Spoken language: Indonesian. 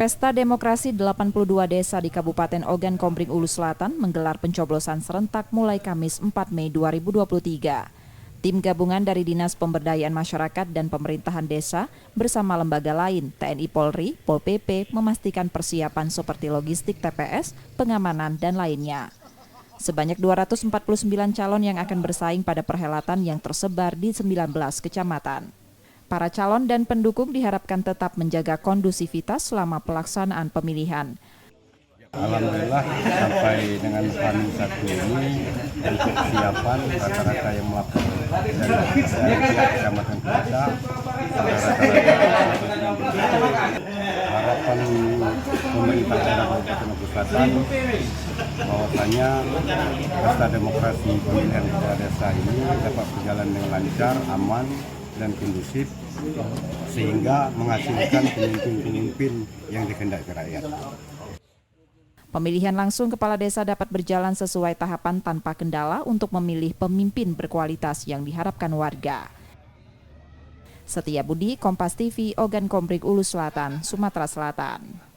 Pesta Demokrasi 82 Desa di Kabupaten Ogan Komering Ulu Selatan menggelar pencoblosan serentak mulai Kamis 4 Mei 2023. Tim gabungan dari Dinas Pemberdayaan Masyarakat dan Pemerintahan Desa bersama lembaga lain, TNI Polri, Pol PP, memastikan persiapan seperti logistik TPS, pengamanan, dan lainnya. Sebanyak 249 calon yang akan bersaing pada perhelatan yang tersebar di 19 kecamatan. Para calon dan pendukung diharapkan tetap menjaga kondusivitas selama pelaksanaan pemilihan. Alhamdulillah sampai dengan H-1 ini untuk kesiapan rata-rata yang melapor dari kecamatan kita harapan pemerintah daerah Kabupaten Ogan Selatan bahwasanya pesta demokrasi pemilihan kepala desa ini dapat berjalan dengan lancar, aman, dan kondusif sehingga menghasilkan pemimpin-pemimpin yang dikehendaki rakyat. Pemilihan langsung kepala desa dapat berjalan sesuai tahapan tanpa kendala untuk memilih pemimpin berkualitas yang diharapkan warga. Setia Budi, Kompas TV, Ogan Komering Ulu Selatan, Sumatera Selatan.